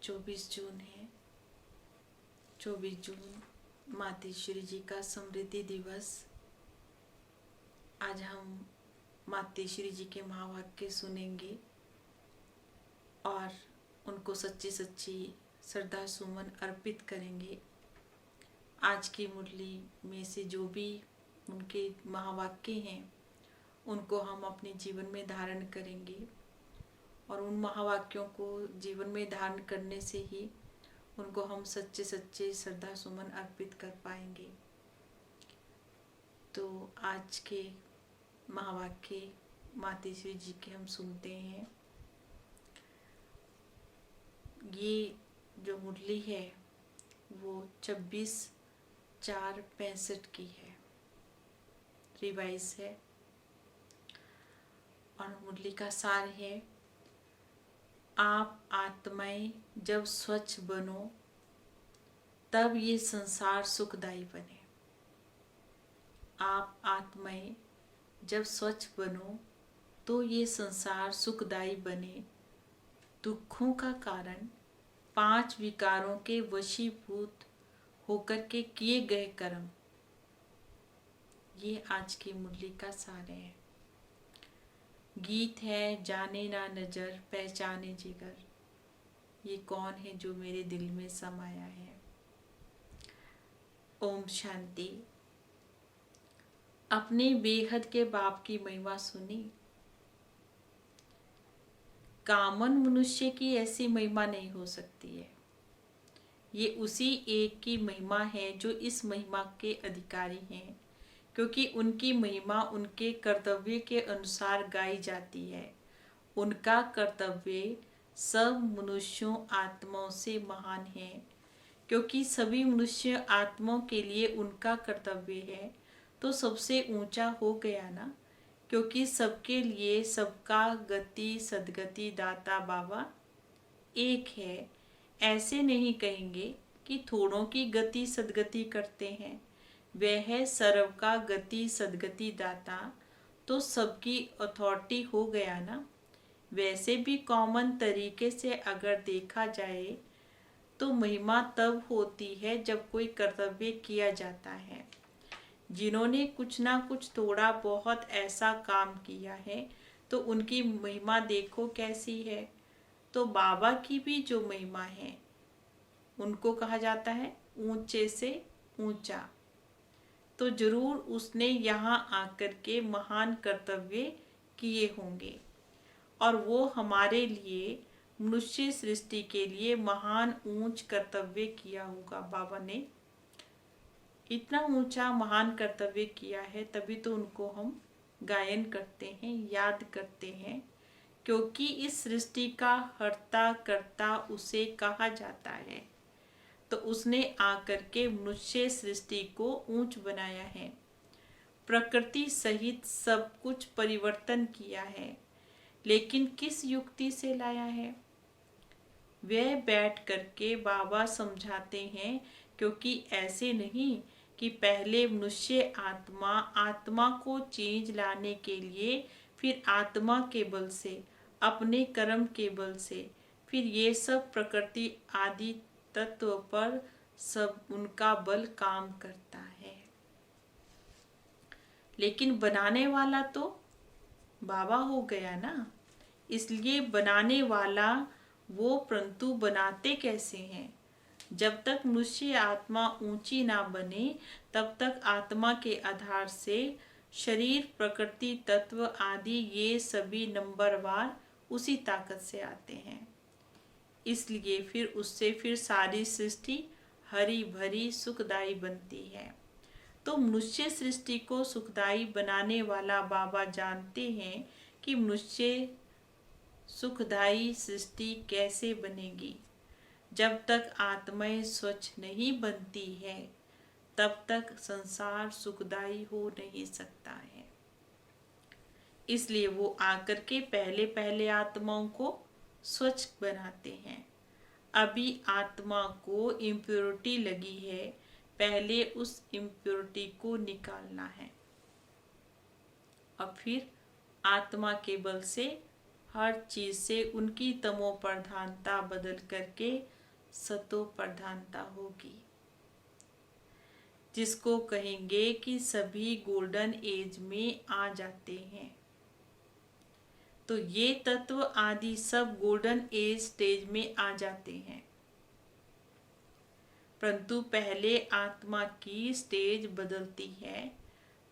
24 जून है। 24 जून मातेश्वरी जी का स्मृति दिवस। आज हम मातेश्वरी जी के महावाक्य सुनेंगे और उनको सच्ची सच्ची श्रद्धा सुमन अर्पित करेंगे। आज की मुरली में से जो भी उनके महावाक्य हैं उनको हम अपने जीवन में धारण करेंगे और उन महावाक्यों को जीवन में धारण करने से ही उनको हम सच्चे सच्चे श्रद्धा सुमन अर्पित कर पाएंगे। तो आज के महावाक्य मातेश्वरी जी के हम सुनते हैं। ये जो मुरली है वो 26/4/65 की है, रिवाइज है। और मुरली का सार है, आप आत्माएं जब स्वच्छ बनो तब ये संसार सुखदायी बने। आप आत्माएं जब स्वच्छ बनो तो ये संसार सुखदायी बने। दुखों का कारण 5 विकारों के वशीभूत होकर के किए गए कर्म। ये आज की मुरली का सार है। गीत है, जाने ना नजर पहचाने जिगर, ये कौन है जो मेरे दिल में समाया है। ओम शांति। अपने बेहद के बाप की महिमा सुनी। कामन मनुष्य की ऐसी महिमा नहीं हो सकती है। ये उसी एक की महिमा है जो इस महिमा के अधिकारी हैं, क्योंकि उनकी महिमा उनके कर्तव्य के अनुसार गाई जाती है। उनका कर्तव्य सब मनुष्यों आत्माओं से महान है, क्योंकि सभी मनुष्य आत्माओं के लिए उनका कर्तव्य है तो सबसे ऊंचा हो गया ना, क्योंकि सबके लिए सबका गति सदगति दाता बाबा एक है। ऐसे नहीं कहेंगे कि थोड़ों की गति सदगति करते हैं, वह है सर्व का गति सदगति दाता, तो सबकी अथॉरिटी हो गया ना। वैसे भी कॉमन तरीके से अगर देखा जाए तो महिमा तब होती है जब कोई कर्तव्य किया जाता है। जिन्होंने कुछ ना कुछ थोड़ा बहुत ऐसा काम किया है तो उनकी महिमा देखो कैसी है। तो बाबा की भी जो महिमा है उनको कहा जाता है ऊंचे से ऊंचा। तो जरूर उसने यहाँ आकर के महान कर्तव्य किए होंगे और वो हमारे लिए मनुष्य सृष्टि के लिए महान ऊंच कर्तव्य किया होगा। बाबा ने इतना ऊंचा महान कर्तव्य किया है, तभी तो उनको हम गायन करते हैं, याद करते हैं, क्योंकि इस सृष्टि का हर्ता कर्ता उसे कहा जाता है। तो उसने आकर के मनुष्य सृष्टि को ऊंच बनाया है, प्रकृति सहित सब कुछ परिवर्तन किया है, लेकिन किस युक्ति से लाया है वह बैठ करके बाबा समझाते हैं। क्योंकि ऐसे नहीं कि पहले मनुष्य आत्मा को चेंज लाने के लिए, फिर आत्मा के बल से, अपने कर्म के बल से, फिर ये सब प्रकृति आदि तत्व पर सब उनका बल काम करता है। लेकिन बनाने वाला तो बाबा हो गया ना, इसलिए बनाने वाला वो, परंतु बनाते कैसे हैं। जब तक मनुष्य आत्मा ऊंची ना बने तब तक आत्मा के आधार से शरीर प्रकृति तत्व आदि ये सभी नंबरवार उसी ताकत से आते हैं। इसलिए फिर उससे फिर सारी सृष्टि हरी भरी सुखदायी बनती है। तो मनुष्य सृष्टि को सुखदायी बनाने वाला बाबा जानते हैं कि मनुष्य सुखदायी सृष्टि कैसे बनेगी। जब तक आत्माएं स्वच्छ नहीं बनती है तब तक संसार सुखदायी हो नहीं सकता है। इसलिए वो आकर के पहले पहले आत्माओं को स्वच्छ बनाते हैं। अभी आत्मा को इम्प्योरिटी लगी है, पहले उस इम्प्योरिटी को निकालना है और फिर आत्मा के बल से हर चीज से उनकी तमो प्रधानता बदल करके सतो प्रधानता होगी, जिसको कहेंगे कि सभी गोल्डन एज में आ जाते हैं। तो ये तत्व आदि सब गोल्डन एज स्टेज में आ जाते हैं, परंतु पहले आत्मा की स्टेज बदलती है।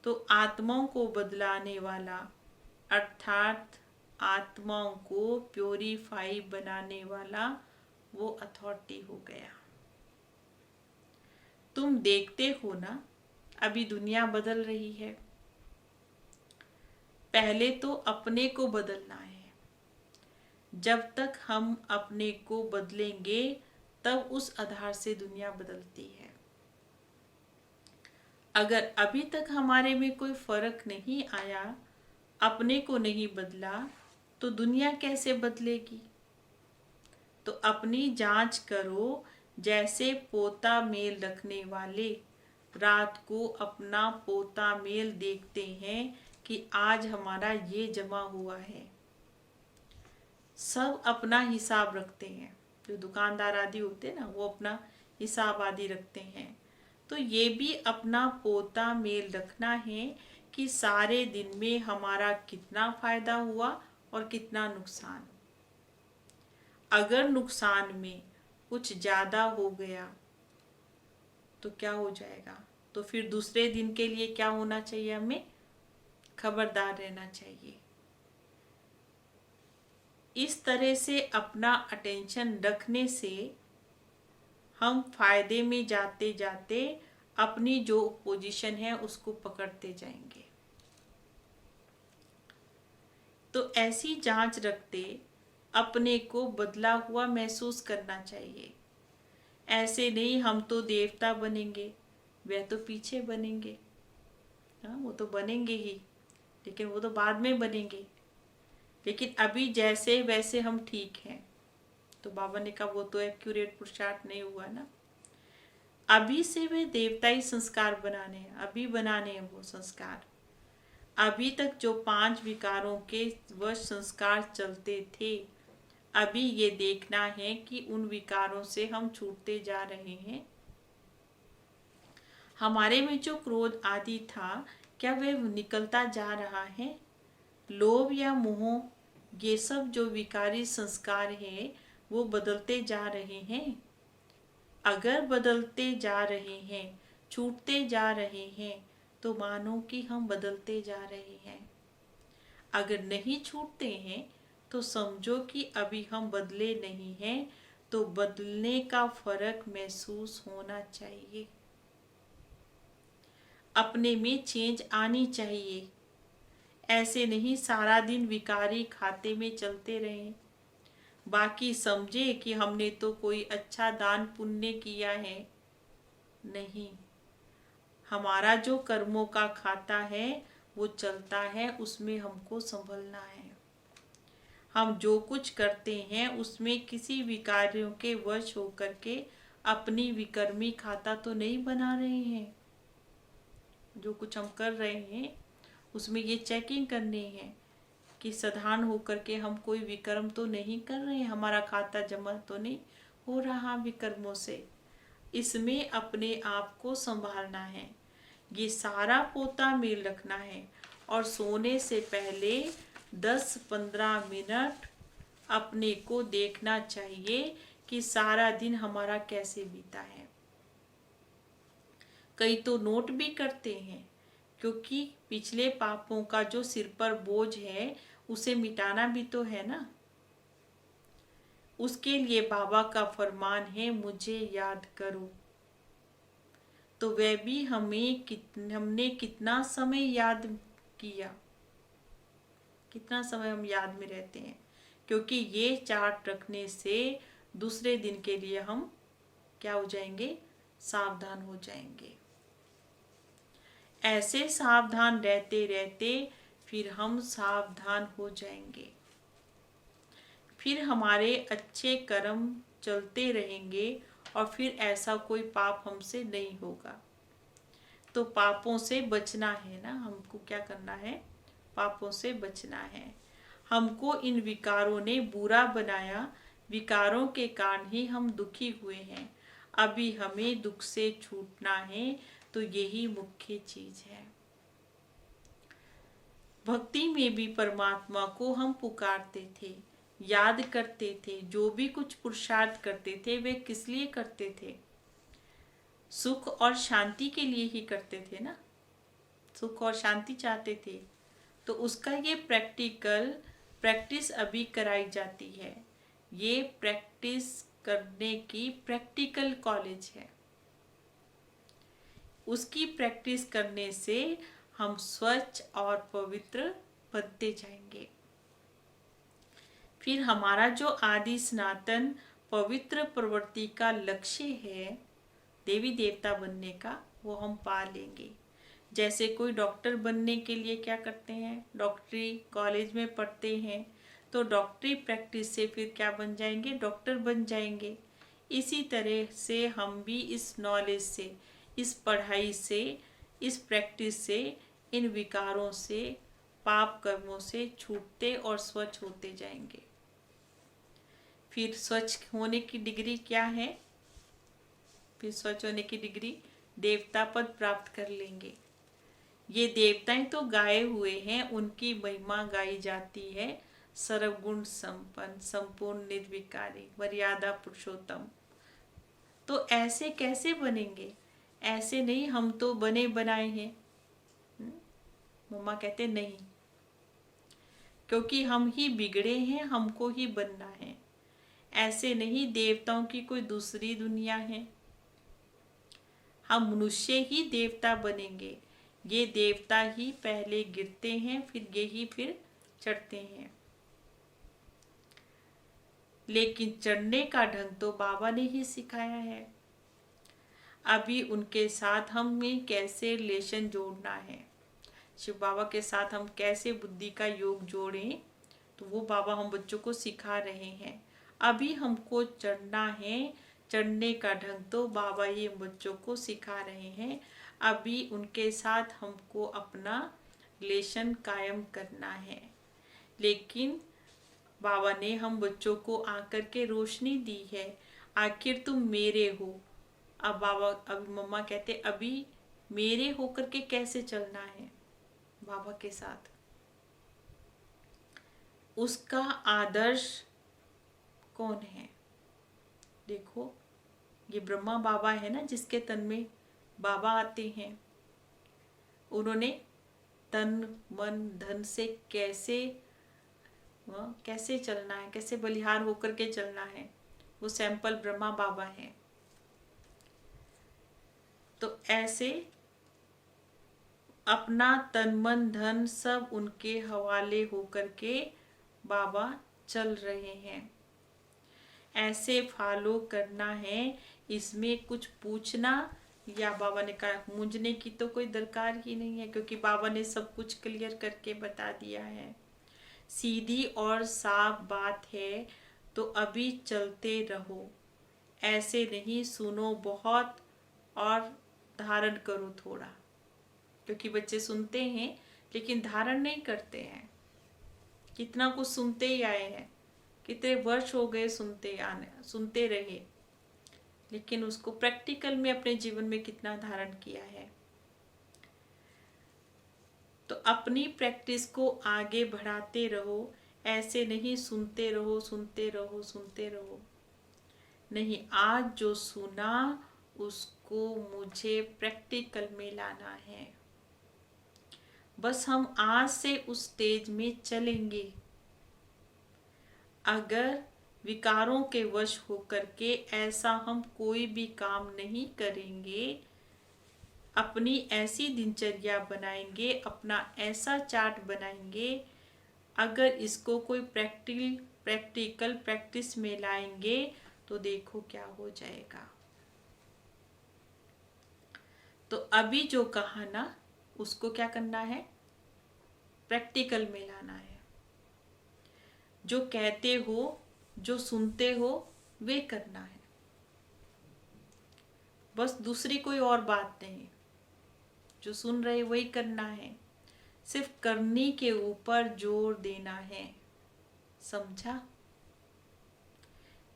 तो आत्माओं को बदलाने वाला अर्थात आत्माओं को प्योरीफाई बनाने वाला वो अथॉरिटी हो गया। तुम देखते हो ना, अभी दुनिया बदल रही है। पहले तो अपने को बदलना है। जब तक हम अपने को बदलेंगे तब उस आधार से दुनिया बदलती है। अगर अभी तक हमारे में कोई फर्क नहीं आया, अपने को नहीं बदला, तो दुनिया कैसे बदलेगी? तो अपनी जांच करो। जैसे पोता मेल रखने वाले रात को अपना पोता मेल देखते हैं कि आज हमारा ये जमा हुआ है। सब अपना हिसाब रखते हैं, जो दुकानदार आदि होते हैं ना, वो अपना हिसाब आदि रखते हैं। तो ये भी अपना पोता मेल रखना है कि सारे दिन में हमारा कितना फायदा हुआ और कितना नुकसान। अगर नुकसान में कुछ ज्यादा हो गया तो क्या हो जाएगा? तो फिर दूसरे दिन के लिए क्या होना चाहिए? हमें खबरदार रहना चाहिए। इस तरह से अपना अटेंशन रखने से हम फायदे में जाते जाते अपनी जो पोजीशन है उसको पकड़ते जाएंगे। तो ऐसी जांच रखते अपने को बदला हुआ महसूस करना चाहिए। ऐसे नहीं हम तो देवता बनेंगे, वह तो पीछे बनेंगे। हाँ, वो तो बनेंगे ही, लेकिन वो तो बाद में बनेंगे। लेकिन अभी जैसे वैसे हम ठीक हैं। तो बाबा ने कहा वो तो एक्यूरेट पुरुषार्थ नहीं हुआ ना। अभी से वे देवताई संस्कार बनाने हैं, अभी बनाने हैं वो संस्कार। अभी तक जो 5 विकारों के वह संस्कार चलते थे, अभी ये देखना है कि उन विकारों से हम छूटते जा रहे हैं। हमारे में जो क्रोध आदि था, क्या वह निकलता जा रहा है? लोभ या मोह, ये सब जो विकारी संस्कार है वो बदलते जा रहे हैं। अगर बदलते जा रहे हैं, छूटते जा रहे हैं, तो मानो कि हम बदलते जा रहे हैं। अगर नहीं छूटते हैं तो समझो कि अभी हम बदले नहीं हैं। तो बदलने का फर्क महसूस होना चाहिए, अपने में चेंज आनी चाहिए। ऐसे नहीं सारा दिन विकारी खाते में चलते रहें, बाकी समझे कि हमने तो कोई अच्छा दान पुण्य किया है। नहीं, हमारा जो कर्मों का खाता है वो चलता है, उसमें हमको संभलना है। हम जो कुछ करते हैं उसमें किसी विकारों के वश होकर के अपनी विकर्मी खाता तो नहीं बना रहे हैं। जो कुछ हम कर रहे हैं उसमें ये चेकिंग करनी है कि साधारण होकर के हम कोई विकर्म तो नहीं कर रहे हैं, हमारा खाता जमा तो नहीं हो रहा विकर्मों से। इसमें अपने आप को संभालना है, ये सारा पोता मेल रखना है। और सोने से पहले 10-15 मिनट अपने को देखना चाहिए कि सारा दिन हमारा कैसे बीता है। कई तो नोट भी करते हैं, क्योंकि पिछले पापों का जो सिर पर बोझ है उसे मिटाना भी तो है ना। उसके लिए बाबा का फरमान है, मुझे याद करो। तो वह भी हमने कितना समय याद किया, कितना समय हम याद में रहते हैं। क्योंकि ये चार्ट रखने से दूसरे दिन के लिए हम क्या हो जाएंगे? सावधान हो जाएंगे। ऐसे सावधान रहते रहते फिर हम सावधान हो जाएंगे। फिर हमारे अच्छे कर्म चलते रहेंगे और फिर ऐसा कोई पाप हमसे नहीं होगा। तो पापों से बचना है ना, हमको क्या करना है? पापों से बचना है। हमको इन विकारों ने बुरा बनाया, विकारों के कारण ही हम दुखी हुए हैं। अभी हमें दुख से छूटना है, तो यही मुख्य चीज है। भक्ति में भी परमात्मा को हम पुकारते थे, याद करते थे, जो भी कुछ पुरुषार्थ करते थे वे किस लिए करते थे? सुख और शांति के लिए ही करते थे ना, सुख और शांति चाहते थे। तो उसका ये प्रैक्टिस अभी कराई जाती है। ये प्रैक्टिस करने की प्रैक्टिकल कॉलेज है। उसकी प्रैक्टिस करने से हम स्वच्छ और पवित्र बनते जाएंगे। फिर हमारा जो आदि सनातन पवित्र प्रवृत्ति का लक्ष्य है देवी देवता बनने का, वो हम पा लेंगे। जैसे कोई डॉक्टर बनने के लिए क्या करते हैं, डॉक्टरी कॉलेज में पढ़ते हैं, तो डॉक्टरी प्रैक्टिस से फिर क्या बन जाएंगे, डॉक्टर बन जाएंगे। इसी तरह से हम भी इस नॉलेज से, इस पढ़ाई से, इस प्रैक्टिस से, इन विकारों से, पाप कर्मों से छूटते और स्वच्छ होते जाएंगे। फिर स्वच्छ होने की डिग्री क्या है? फिर स्वच्छ होने की डिग्री देवता पद प्राप्त कर लेंगे। ये देवताएं तो गाए हुए हैं, उनकी महिमा गाई जाती है। सर्वगुण संपन्न, संपूर्ण निर्विकारी, मर्यादा पुरुषोत्तम। तो ऐसे कैसे बनेंगे? ऐसे नहीं, हम तो बने बनाए हैं। मम्मा कहते नहीं, क्योंकि हम ही बिगड़े हैं, हमको ही बनना है। ऐसे नहीं, देवताओं की कोई दूसरी दुनिया है। हम मनुष्य ही देवता बनेंगे। ये देवता ही पहले गिरते हैं, फिर ये ही फिर चढ़ते हैं। लेकिन चढ़ने का ढंग तो बाबा ने ही सिखाया है। अभी उनके साथ हमें कैसे रिलेशन जोड़ना है, शिव बाबा के साथ हम कैसे बुद्धि का योग जोड़ें, तो वो बाबा हम बच्चों को सिखा रहे हैं। अभी हमको चढ़ना है, चढ़ने का ढंग तो बाबा ही हम बच्चों को सिखा रहे हैं। अभी उनके साथ हमको अपना रिलेशन कायम करना है। लेकिन बाबा ने हम बच्चों को आकर के रोशनी दी है, आखिर तुम मेरे हो। अब बाबा, अभी मम्मा कहते अभी मेरे होकर के कैसे चलना है बाबा के साथ। उसका आदर्श कौन है? देखो, ये ब्रह्मा बाबा है ना, जिसके तन में बाबा आते हैं। उन्होंने तन मन धन से कैसे चलना है, कैसे बलिहार होकर के चलना है, वो सैंपल ब्रह्मा बाबा है। तो ऐसे अपना तन मन धन सब उनके हवाले होकर के बाबा चल रहे हैं। ऐसे फॉलो करना है, इसमें कुछ पूछना या बाबा ने कहा मूंझने की तो कोई दरकार ही नहीं है, क्योंकि बाबा ने सब कुछ क्लियर करके बता दिया है। सीधी और साफ बात है, तो अभी चलते रहो। ऐसे नहीं, सुनो बहुत और धारण करो थोड़ा, क्योंकि बच्चे सुनते हैं लेकिन धारण नहीं करते हैं। कितना कुछ सुनते ही आए हैं, कितने वर्ष हो गए सुनते रहे, लेकिन उसको प्रैक्टिकल में अपने जीवन में कितना धारण किया है। तो अपनी प्रैक्टिस को आगे बढ़ाते रहो। ऐसे नहीं सुनते रहो सुनते रहो सुनते रहो, नहीं, आज जो सुना उसको मुझे प्रैक्टिकल में लाना है। बस हम आज से उस स्टेज में चलेंगे। अगर विकारों के वश होकर के ऐसा हम कोई भी काम नहीं करेंगे, अपनी ऐसी दिनचर्या बनाएंगे, अपना ऐसा चार्ट बनाएंगे, अगर इसको कोई प्रैक्टिकल प्रैक्टिस में लाएंगे तो देखो क्या हो जाएगा। तो अभी जो कहा ना, उसको क्या करना है, प्रैक्टिकल में लाना है। जो कहते हो, जो सुनते हो, वे करना है। बस दूसरी कोई और बात नहीं, जो सुन रहे वही करना है। सिर्फ करने के ऊपर जोर देना है। समझा?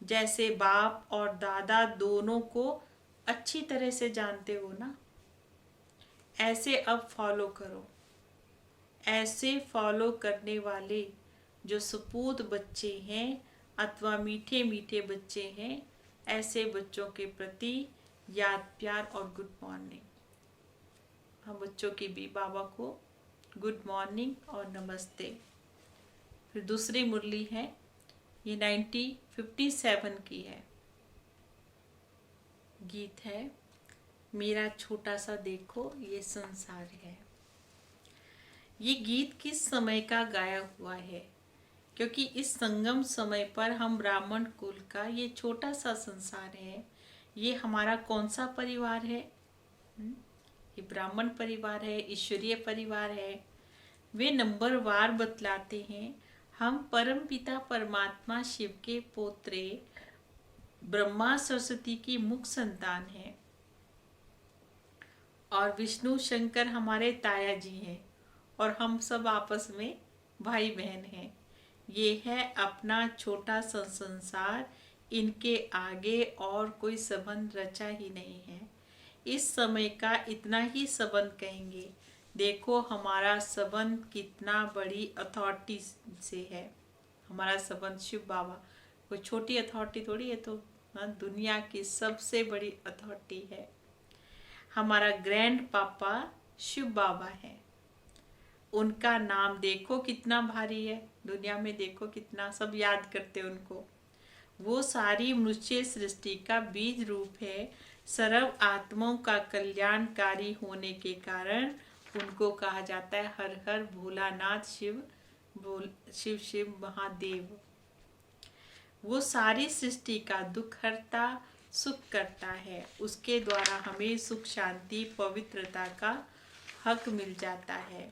जैसे बाप और दादा दोनों को अच्छी तरह से जानते हो ना, ऐसे अब फॉलो करो। ऐसे फॉलो करने वाले जो सपूत बच्चे हैं अथवा मीठे मीठे बच्चे हैं, ऐसे बच्चों के प्रति याद, प्यार और गुड मॉर्निंग। हम बच्चों की भी बाबा को गुड मॉर्निंग और नमस्ते। फिर दूसरी मुरली है, ये 1957 की है। गीत है मेरा छोटा सा देखो ये संसार है। ये गीत किस समय का गाया हुआ है? क्योंकि इस संगम समय पर हम ब्राह्मण कुल का ये छोटा सा संसार है। ये हमारा कौन सा परिवार है? ये ब्राह्मण परिवार है, ईश्वरीय परिवार है। वे नंबरवार बतलाते हैं। हम परम पिता परमात्मा शिव के पोत्रे ब्रह्मा सरस्वती की मुख संतान हैं और विष्णु शंकर हमारे ताया जी हैं और हम सब आपस में भाई बहन हैं। ये है अपना छोटा सा संसार, इनके आगे और कोई संबंध रचा ही नहीं है। इस समय का इतना ही संबंध कहेंगे। देखो हमारा संबंध कितना बड़ी अथॉरिटी से है। हमारा संबंध शिव बाबा, कोई छोटी अथॉरिटी थोड़ी है, तो दुनिया की सबसे बड़ी अथॉरिटी है। हमारा ग्रैंड पापा शिव बाबा है। उनका नाम देखो कितना भारी है, दुनिया में देखो कितना सब याद करते उनको। वो सारी मनुष्य सृष्टि का बीज रूप है। सर्व आत्माओं का कल्याणकारी होने के कारण उनको कहा जाता है हर हर भोलानाथ शिव, शिव शिव महादेव। वो सारी सृष्टि का दुख हरता, सुख करता है। उसके द्वारा हमें सुख, शांति, पवित्रता का हक मिल जाता है।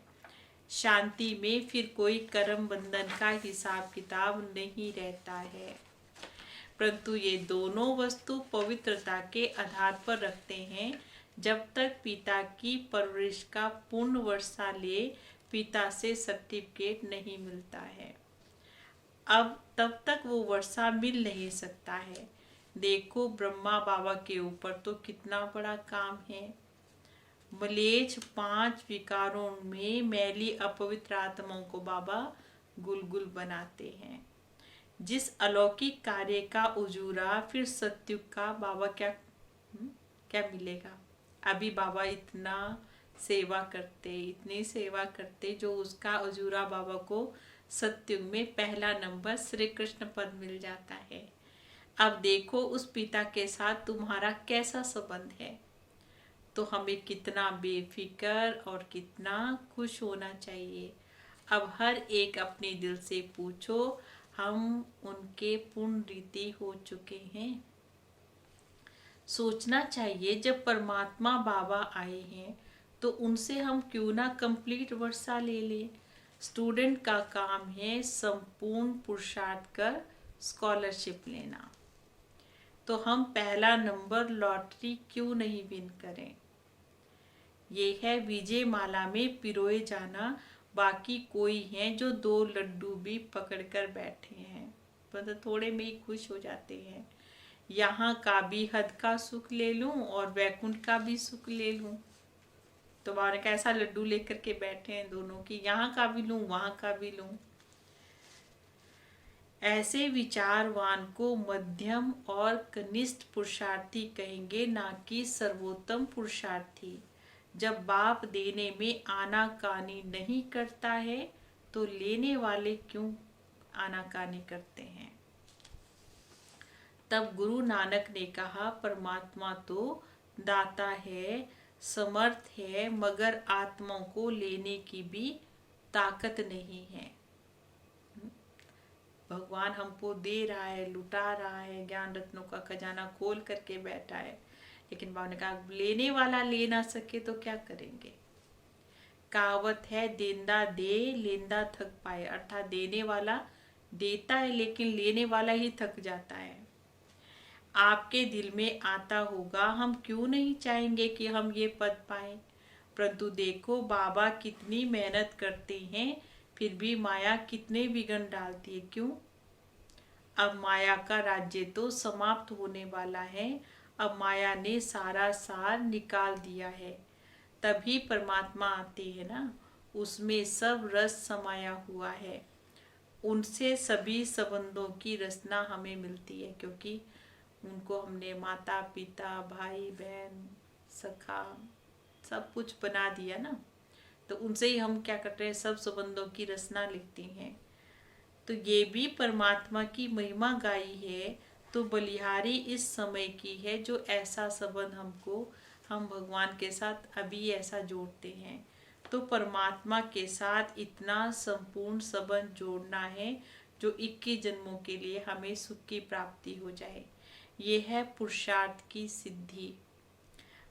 शांति में फिर कोई कर्म बंधन का हिसाब किताब नहीं रहता है, परंतु ये दोनों वस्तु पवित्रता के आधार पर रखते हैं। जब तक पिता की परवरिश का पूर्ण वर्षा ले पिता से सर्टिफिकेट नहीं मिलता है, अब तब तक वो वर्षा मिल नहीं सकता है। देखो ब्रह्मा बाबा के ऊपर तो कितना बड़ा काम है। मलेच्छ 5 विकारों में मैली अपवित्र आत्माओं को बाबा गुलगुल बनाते हैं। जिस अलौकिक कार्य का उजूरा फिर सत्युग का बाबा क्या मिलेगा। अभी बाबा इतना सेवा करते, इतनी सेवा करते, जो उसका उजूरा बाबा को सत्युग में पहला नंबर श्री कृष्ण पद मिल जाता है। अब देखो उस पिता के साथ तुम्हारा कैसा संबंध है, तो हमें कितना बेफिक्र और कितना खुश होना चाहिए। अब हर एक अपने दिल से पूछो, हम उनके पूर्ण रीति हो चुके हैं? सोचना चाहिए जब परमात्मा बाबा आए हैं तो उनसे हम क्यों ना कंप्लीट वर्षा ले लें। स्टूडेंट का काम है संपूर्ण पुरुषार्थ कर स्कॉलरशिप लेना, तो हम पहला नंबर लॉटरी क्यों नहीं विन करें। ये है विजय माला में पिरोए जाना। बाकी कोई हैं जो 2 लड्डू भी पकड़कर बैठे हैं, मतलब थोड़े में ही खुश हो जाते हैं। यहाँ का भी हद का सुख ले लूं और वैकुंठ का भी सुख ले लूं, तो बाबा ने कैसा लड्डू लेकर के बैठे हैं दोनों की, यहाँ का भी लूं वहाँ का भी लूं। ऐसे विचारवान को मध्यम और कनिष्ठ पुरुषार्थी कहेंगे, ना कि सर्वोत्तम पुरुषार्थी। जब बाप देने में आनाकानी नहीं करता है तो लेने वाले क्यों आनाकानी करते हैं। तब गुरु नानक ने कहा, परमात्मा तो दाता है, समर्थ है, मगर आत्माओं को लेने की भी ताकत नहीं है। भगवान हमको दे रहा है, लुटा रहा है, ज्ञान रत्नों का खजाना खोल करके बैठा है, लेकिन बाबा ने कहा लेने वाला ले ना सके तो क्या करेंगे। कहावत है देंदा दे लेंदा थक पाए, अर्थात देने वाला देता है लेकिन लेने वाला ही थक जाता है। आपके दिल में आता होगा हम क्यों नहीं चाहेंगे कि हम ये पद पाएं, परंतु देखो बाबा कितनी मेहनत करते हैं, फिर भी माया कितने विघ्न डालती है। क्यों? अब माया का राज्य तो समाप्त होने वाला है। अब माया ने सारा सार निकाल दिया है। तभी परमात्मा आते हैं ना, उसमें सब रस समाया हुआ है। उनसे सभी संबंधों की रचना हमें मिलती है, क्योंकि उनको हमने माता पिता भाई बहन सखा सब कुछ बना दिया ना, तो उनसे ही हम क्या करते हैं, सब संबंधों की रचना लिखती हैं। तो ये भी परमात्मा की महिमा गाई है। तो बलिहारी इस समय की है जो ऐसा संबंध हम भगवान के साथ अभी ऐसा जोड़ते हैं। तो परमात्मा के साथ इतना संपूर्ण संबंध जोड़ना है जो 21 जन्मों के लिए हमें सुख की प्राप्ति हो जाए। ये है पुरुषार्थ की सिद्धि।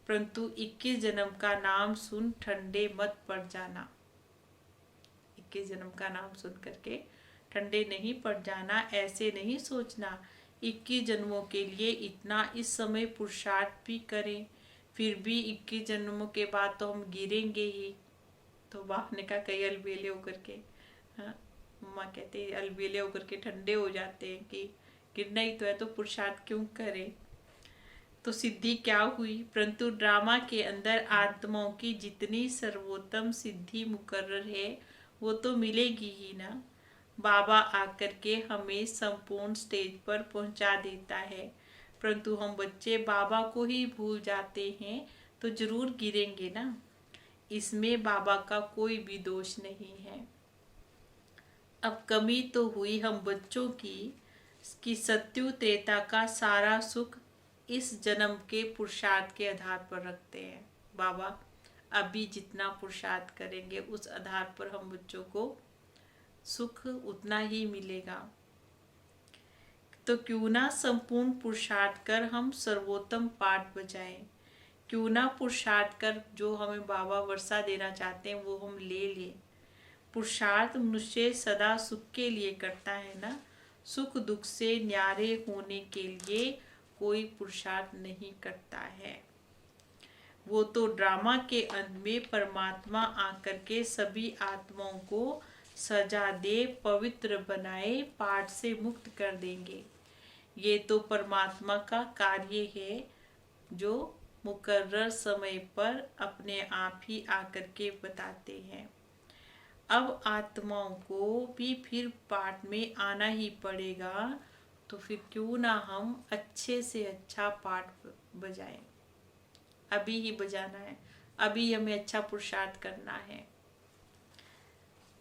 परंतु 21 जन्म का नाम सुन ठंडे मत पड़ जाना। 21 जन्म का नाम सुन करके ठंडे नहीं पड़ जाना। ऐसे नहीं सोचना 21 जन्मों के लिए इतना इस समय पुरुषार्थ भी करें, फिर भी 21 जन्मों के बाद तो हम गिरेंगे ही। तो बाप ने कहा कई अलबेले होकर के, हाँ मम्मा कहते हैं अलबेले होकर के ठंडे हो जाते हैं कि गिरना ही तो है, तो पुरुषार्थ क्यों करें। तो सिद्धि क्या हुई, परंतु ड्रामा के अंदर आत्माओं की जितनी सर्वोत्तम सिद्धि मुकर्रर है वो तो मिलेगी ही ना। बाबा आकर के हमें संपूर्ण स्टेज पर पहुंचा देता है, परंतु हम बच्चे बाबा को ही भूल जाते हैं तो जरूर गिरेंगे ना। इसमें बाबा का कोई भी दोष नहीं है। अब कमी तो हुई हम बच्चों की सत्यु त्रेता का सारा सुख इस जन्म के पुरुषार्थ के आधार पर रखते हैं। बाबा अभी जितना पुरुषार्थ करेंगे उस आधार पर हम बच्चों को सुख उतना ही मिलेगा। तो क्यों ना संपूर्ण पुरुषार्थ कर हम सर्वोत्तम पाठ बजाएं। क्यों ना पुरुषार्थ कर जो हमें बाबा वर्षा देना चाहते हैं वो हम ले लें। पुरुषार्थ मनुष्य सदा सुख के लिए करता है ना, सुख दुख से न्यारे होने के लिए कोई पुरुषार्थ नहीं करता है। वो तो ड्रामा के अंत में परमात्मा आकर के सभी आत्माओं को सजा दे पवित्र बनाए पाठ से मुक्त कर देंगे। ये तो परमात्मा का कार्य है जो मुकर्रर समय पर अपने आप ही आकर के बताते हैं। अब आत्माओं को भी फिर पाठ में आना ही पड़ेगा, तो फिर क्यों ना हम अच्छे से अच्छा पाठ बजाएं। अभी ही बजाना है, अभी हमें अच्छा पुरुषार्थ करना है।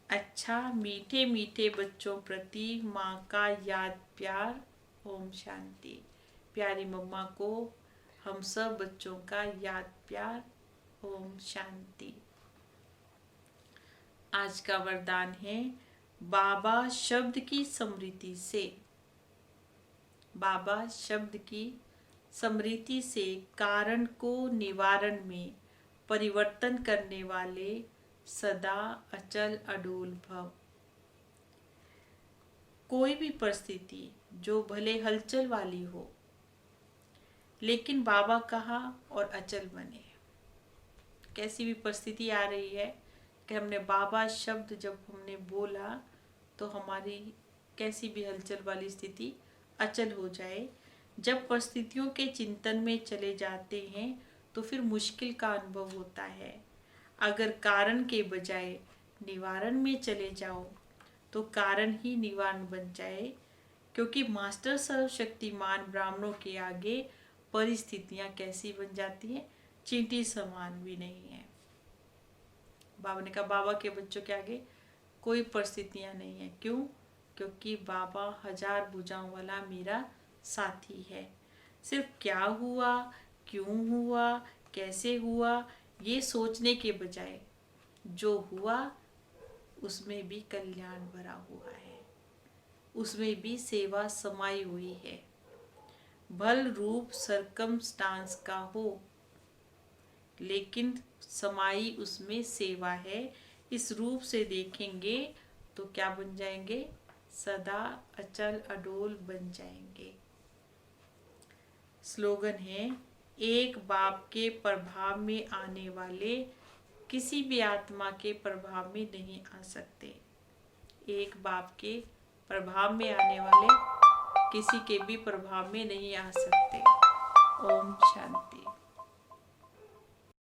अच्छा मीठे मीठे बच्चों प्रति माँ का याद प्यार। ओम शांति। प्यारी मम्मा को हम सब बच्चों का याद प्यार। ओम शांति। आज का वरदान है बाबा शब्द की स्मृति से। बाबा शब्द की स्मृति से कारण को निवारण में परिवर्तन करने वाले सदा अचल अडोल भव। कोई भी परिस्थिति जो भले हलचल वाली हो, लेकिन बाबा कहा और अचल बने। कैसी भी परिस्थिति आ रही है कि हमने बाबा शब्द जब हमने बोला तो हमारी कैसी भी हलचल वाली स्थिति अचल हो जाए। जब परिस्थितियों के चिंतन में चले जाते हैं तो फिर मुश्किल का अनुभव होता है। अगर कारण के बजाय निवारण में चले जाओ तो कारण ही निवारण बन जाए, क्योंकि मास्टर सर्वशक्तिमान ब्राह्मणों के आगे परिस्थितियां कैसी बन जाती हैं, चींटी समान भी नहीं है। बाबा ने कहा बाबा के बच्चों के आगे कोई परिस्थितियां नहीं है। क्यों? क्योंकि बाबा हजार भुजाओं वाला मेरा साथी है। सिर्फ क्या हुआ, क्यों हुआ, कैसे हुआ, ये सोचने के बजाय जो हुआ उसमें भी कल्याण भरा हुआ है, उसमें भी सेवा समाई हुई है। भल रूप सरकमस्टांस का हो, लेकिन समाई उसमें सेवा है। इस रूप से देखेंगे तो क्या बन जाएंगे, सदा अचल अडोल बन जाएंगे। स्लोगन है एक बाप के प्रभाव में आने वाले किसी भी आत्मा के प्रभाव में नहीं आ सकते। एक बाप के प्रभाव में आने वाले किसी के भी प्रभाव में नहीं आ सकते।